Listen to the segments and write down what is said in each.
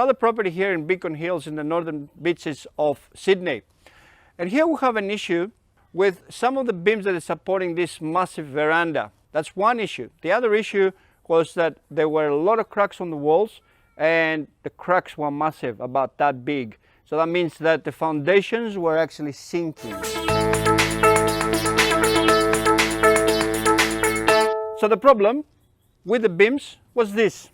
another property here in Beacon Hills in the northern beaches of Sydney. And here we have an issue with some of the beams that are supporting this massive veranda. That's one issue. The other issue was that there were a lot of cracks on the walls, and the cracks were massive, about that big. So that means that the foundations were actually sinking. So the problem with the beams was this.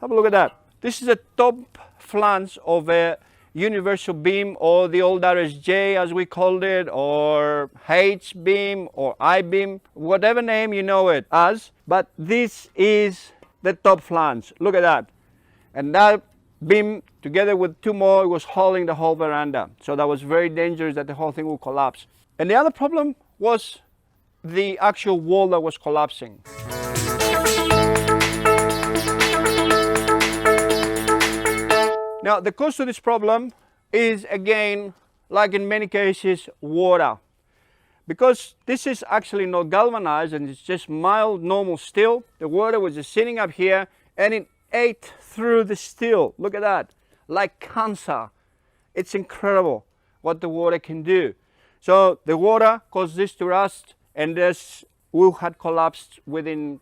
Have a look at that. This is a top flange of a universal beam, or the old RSJ as we called it, or H beam or I beam, whatever name you know it as. But this is the top flange. Look at that. And that beam, together with two more, was holding the whole veranda. So that was very dangerous that the whole thing would collapse. And the other problem was the actual wall that was collapsing. Now, the cause of this problem is, again, like in many cases, water. Because this is actually not galvanized and it's just mild normal steel, the water was just sitting up here and it ate through the steel. Look at that, like cancer. It's incredible what the water can do. So the water caused this to rust, and this will had collapsed within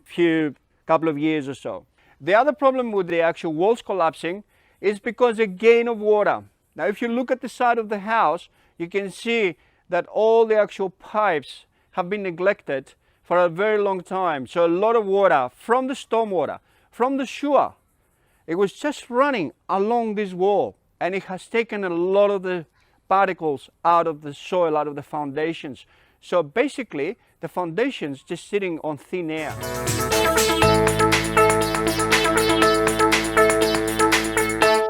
couple of years or so. The other problem with the actual walls collapsing is because again of water. Now if you look at the side of the house, you can see that all the actual pipes have been neglected for a very long time. So a lot of water from the stormwater, from the sewer, it was just running along this wall, and it has taken a lot of the particles out of the soil, out of the foundations. So basically the foundations just sitting on thin air.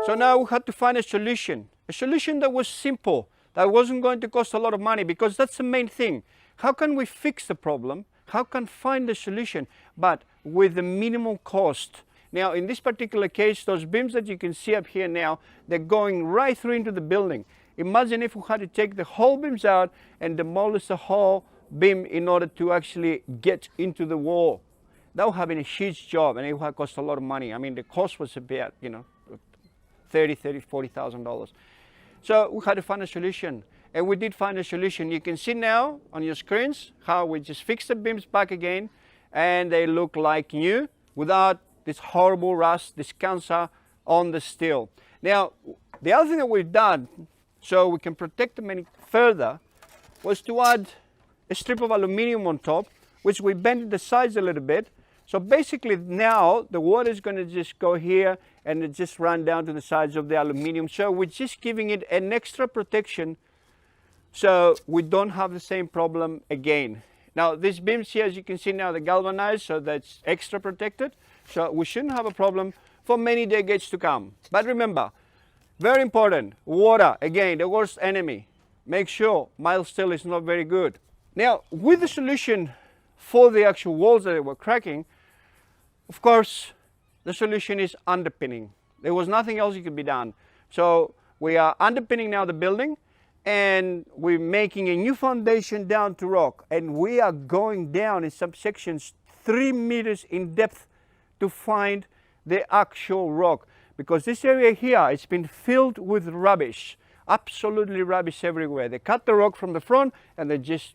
So now we had to find a solution that was simple, that wasn't going to cost a lot of money, because that's the main thing. How can we fix the problem? How can we find the solution, but with the minimal cost? Now, in this particular case, those beams that you can see up here now, they're going right through into the building. Imagine if we had to take the whole beams out and demolish the whole beam in order to actually get into the wall. That would have been a huge job, and it would have cost a lot of money. I mean, the cost was about, $40,000. So we had to find a solution, and we did find a solution. You can see now on your screens how we just fixed the beams back again, and they look like new without this horrible rust, this cancer on the steel. Now, the other thing that we've done so we can protect them any further was to add a strip of aluminium on top, which we bent the sides a little bit. So basically now the water is going to just go here and it just run down to the sides of the aluminium. So we're just giving it an extra protection so we don't have the same problem again. Now these beams here, as you can see now, they're galvanized, so that's extra protected. So we shouldn't have a problem for many decades to come. But remember, very important, water, again, the worst enemy. Make sure mild steel is not very good. Now, with the solution for the actual walls that were cracking, of course, the solution is underpinning. There was nothing else that could be done. So we are underpinning now the building, and we're making a new foundation down to rock. And we are going down in some sections 3 meters in depth to find the actual rock. Because this area here, it's been filled with rubbish, absolutely rubbish everywhere. They cut the rock from the front and they just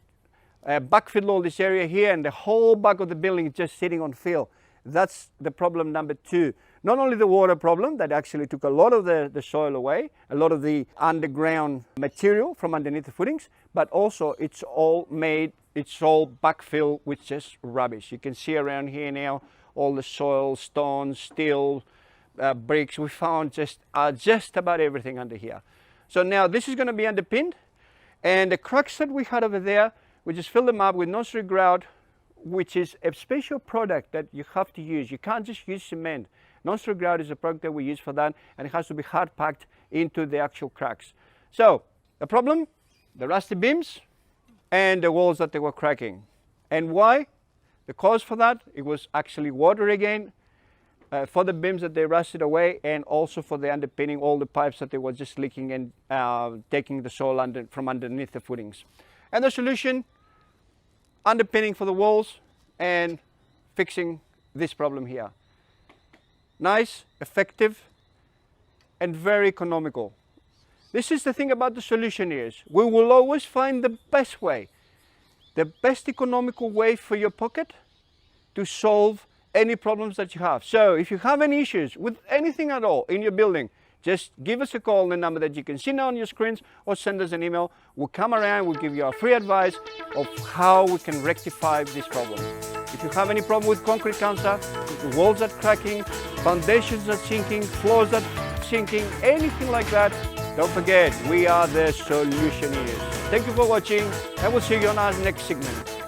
backfill all this area here, and the whole back of the building is just sitting on fill. That's the problem number 2. Not only the water problem that actually took a lot of the soil away, a lot of the underground material from underneath the footings, but also it's all backfill with just rubbish. You can see around here now all the soil, stones, steel, bricks. We found just about everything under here. So now this is going to be underpinned, and the cracks that we had over there, we just fill them up with non-stick grout, which is a special product that you have to use. You can't just use cement. Non-stick grout is a product that we use for that, and it has to be hard packed into the actual cracks. So the problem, the rusty beams and the walls that they were cracking. And why? The cause for that, it was actually water again, for the beams that they rusted away, and also for the underpinning, all the pipes that they were just leaking and taking the soil from underneath the footings. And the solution, underpinning for the walls and fixing this problem here. Nice, effective, and very economical. This is the thing about the solution is, we will always find the best way, the best economical way for your pocket to solve any problems that you have. So if you have any issues with anything at all in your building, just give us a call on the number that you can see now on your screens, or send us an email. We'll come around, we'll give you our free advice of how we can rectify this problem. If you have any problem with concrete cancer, the walls that cracking, foundations that sinking, floors that sinking, anything like that, don't forget, we are the solutioneers. Thank you for watching, and we'll see you on our next segment.